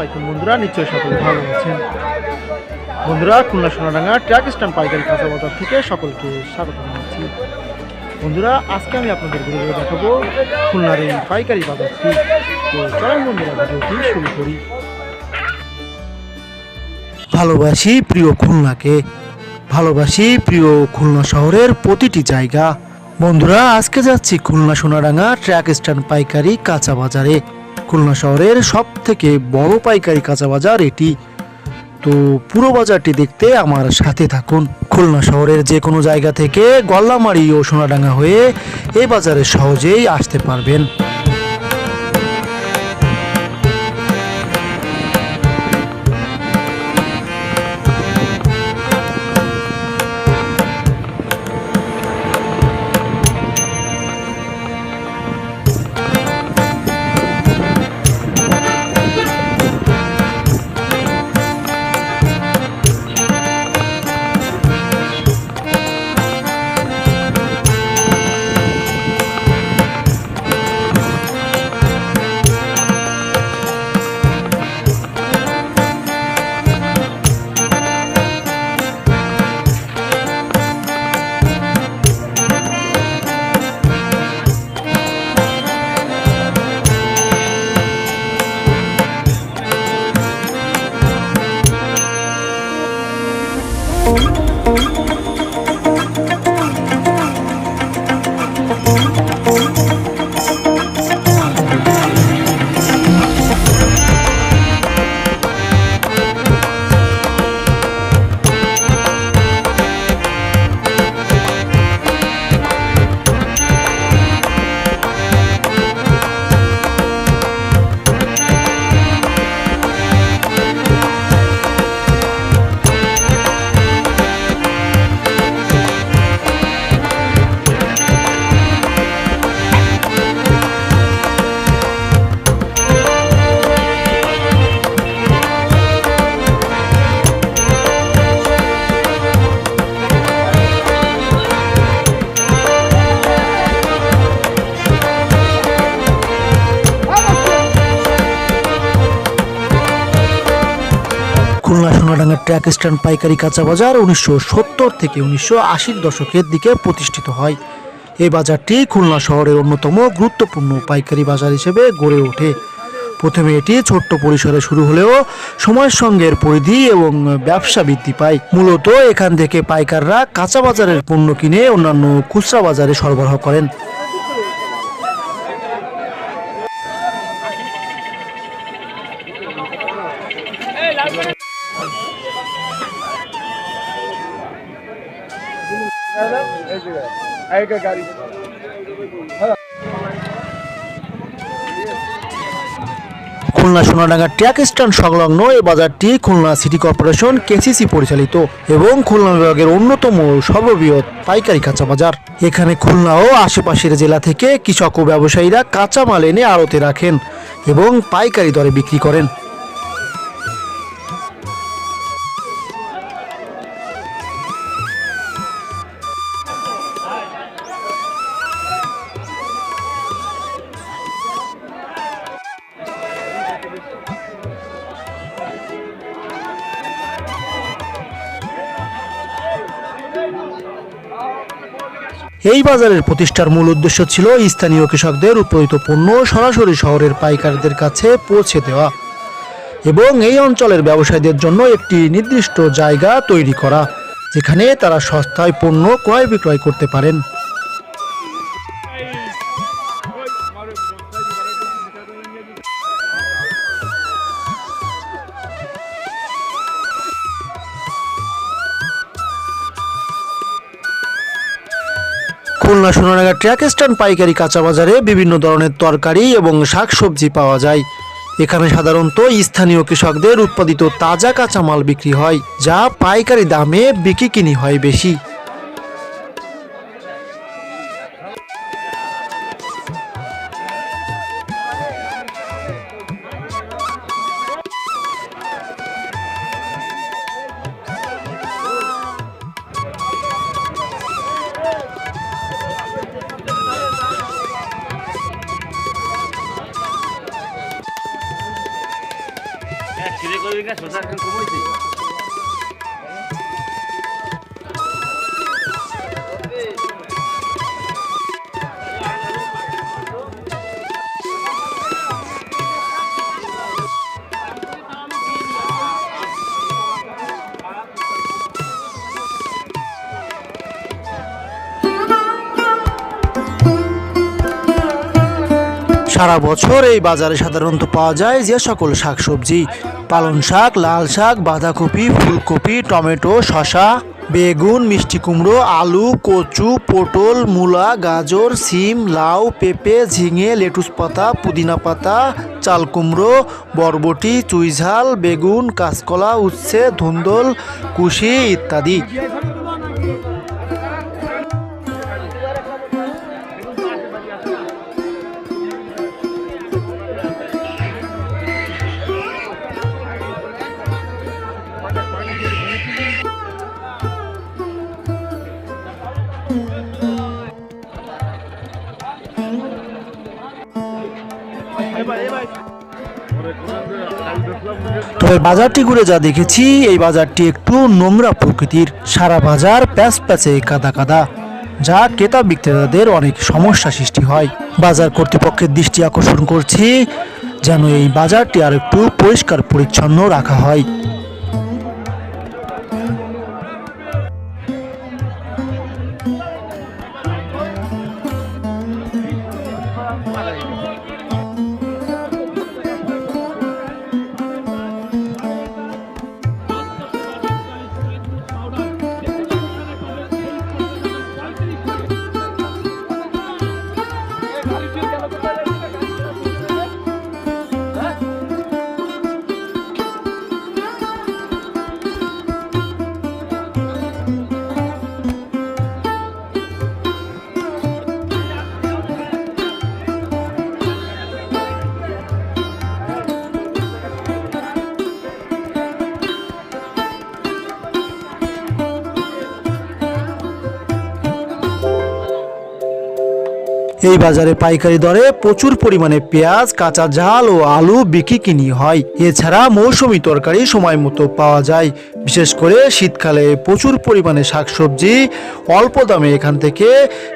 আলাইকুম বন্ধুরা, নিশ্চয়ই সকলে ভালো আছেন। বন্ধুরা, খুলনা সোনাডাঙ্গা ট্রাক স্ট্যান্ড পাইকারি কাঁচা বাজার থেকে সকলকে স্বাগত জানাচ্ছি। বন্ধুরা, আজকে আমি আপনাদের ঘুরে দেখাবো খুলনার এই পাইকারি বাজারটি। তো চলুন বন্ধুরা, ভিডিওটি শুরু করি। ভালোবাসি প্রিয় খুলনাকে, ভালোবাসি প্রিয় খুলনা শহরের প্রতিটি জায়গা। বন্ধুরা, আজকে যাচ্ছি খুলনা সোনাডাঙ্গা ট্রাক স্ট্যান্ড পাইকারি কাঁচা বাজারে। খুলনা শহরের সব থেকে বড় পাইকারি কাঁচা বাজার এটি। তো পুরো বাজারটি দেখতে আমার সাথে থাকুন। খুলনা শহরের যে কোনো জায়গা থেকে গল্লামারি ও সোনাডাঙ্গা হয়ে এই বাজারে সহজেই আসতে পারবেন। খুলনা সোনাডাঙ্গা ট্রাক স্ট্যান্ড পাইকারি কাঁচা বাজার 1970 থেকে 1980 দশকের দিকে প্রতিষ্ঠিত হয়। এই বাজারটি খুলনা শহরের অন্যতম গুরুত্বপূর্ণ পাইকারি বাজার হিসেবে গড়ে ওঠে। প্রথমে এটি ছোট্ট পরিসরে শুরু হলেও সময়ের সঙ্গে এর পরিধি এবং ব্যবসা বৃদ্ধি পায়। মূলত এখান থেকে পাইকাররা কাঁচা বাজারের পণ্য কিনে অন্যান্য খুচরা বাজারে সরবরাহ করেন। খুলনা সোনাডাঙ্গা ট্রাক স্ট্যান্ড সংলগ্ন এই বাজারটি খুলনা সিটি কর্পোরেশন কেসিসি পরিচালিত এবং খুলনা বিভাগের অন্যতম সর্ববৃহৎ পাইকারি কাঁচা বাজার। এখানে খুলনা ও আশেপাশের জেলা থেকে কৃষক ও ব্যবসায়ীরা কাঁচা মাল এনে আড়তে রাখেন এবং পাইকারি দরে বিক্রি করেন। এই বাজারের প্রতিষ্ঠার মূল উদ্দেশ্য ছিল স্থানীয় কৃষকদের উৎপাদিত পণ্য সরাসরি শহরের পাইকারদের কাছে পৌঁছে দেওয়া এবং এই অঞ্চলের ব্যবসায়ীদের জন্য একটি নির্দিষ্ট জায়গা তৈরি করা, যেখানে তারা সস্তায় পণ্য ক্রয় বিক্রয় করতে পারেন। খুলনা সোনাডাঙ্গা ট্রাক স্ট্যান্ড পাইকারি কাঁচা বাজারে বিভিন্ন ধরনের তরকারি এবং শাকসবজি পাওয়া যায়। এখানে সাধারণত স্থানীয় কৃষকদের উৎপাদিত তাজা কাঁচামাল বিক্রি হয়, যা পাইকারি দামে বিক্রি হয় বেশি। সারা বছর এই বাজারে সাধারণত পাওয়া যায় যে সকল শাকসবজি: পালং শাক, লাল শাক, বাঁধাকপি, ফুলকপি, টমেটো, শসা, বেগুন, মিষ্টি কুমড়ো, আলু, কচু, পটল, মূলা, গাজর, সিম, লাউ, পেঁপে, ঝিঙে, লেটুস পাতা, পুদিনা পাতা, চাল কুমড়ো, বরবটি, চুইঝাল, বেগুন, কাঁচকলা, উচ্ছে, ধুন্দল, কুশি ইত্যাদি। তবে বাজারটি ঘুরে যা দেখেছি, এই বাজারটি একটু নোংরা প্রকৃতির। সারা বাজার প্যাচ প্যাচে কাদা কাদা, যা ক্রেতা বিক্রেতাদের অনেক সমস্যা সৃষ্টি হয়। বাজার কর্তৃপক্ষের দৃষ্টি আকর্ষণ করছি যেন এই বাজারটি আর একটু পরিষ্কার পরিচ্ছন্ন রাখা হয়। এই বাজারে পাইকারি দরে প্রচুর পরিমাণে পেঁয়াজ, কাঁচা ঝাল ও আলু বিক্রি কিনি হয়। এছাড়া মৌসুমী তরকারি সময় মতো পাওয়া যায়। বিশেষ করে শীতকালে প্রচুর পরিমাণে শাকসবজি অল্প দামে এখান থেকে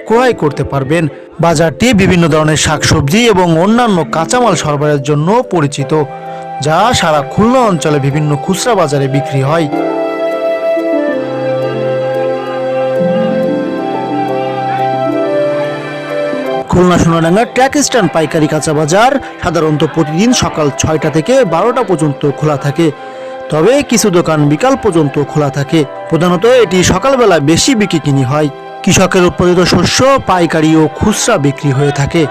ক্রয় করতে পারবেন। বাজারটি বিভিন্ন ধরনের শাকসবজি এবং অন্যান্য কাঁচামাল সরবরাহের জন্য পরিচিত, যা সারা খুলনা অঞ্চলে বিভিন্ন খুচরা বাজারে বিক্রি হয়। খুলনা সোনাডাঙ্গা ট্রাক স্ট্যান্ড পাইকারি কাঁচা বাজার সাধারণত প্রতিদিন সকাল 6টা থেকে 12টা পর্যন্ত খোলা থাকে, তবে কিছু দোকান বিকাল পর্যন্ত খোলা থাকে। প্রধানত এটি সকালবেলা বেশি বিক্রি কিনি হয়। কৃষকের উৎপাদিত শস্য পাইকারি ও খুচরা বিক্রি হয়ে থাকে।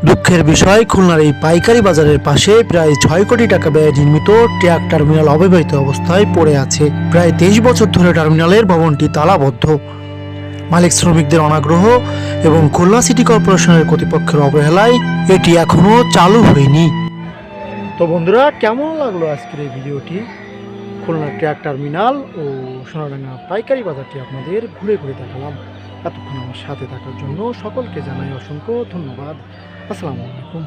দুঃখের বিষয়, খুলনার এই পাইকারি বাজারের পাশে প্রায় 6 কোটি টাকা ব্যয়ে নির্মিত ট্রাক টার্মিনাল অব্যবহৃত অবস্থায় পড়ে আছে। প্রায় 23 বছর ধরে টার্মিনালের ভবনটি তালাবদ্ধ। মালিক শ্রমিকদের অনাগ্রহ এবং খুলনা সিটি কর্পোরেশনের কর্তৃপক্ষের অবহেলায় এটি এখনো চালু হয়নি। তো বন্ধুরা, কেমন লাগলো আজকের এই ভিডিওটি? খুলনা ট্রাক টার্মিনাল ও সোনাডাঙ্গা পাইকারি বাজারটি আপনাদের ঘুরে ঘুরে দেখালাম। এতক্ষণ আমার সাথে থাকার জন্য সকলকে জানাই অসংখ্য ধন্যবাদ। আসসালামু আলাইকুম।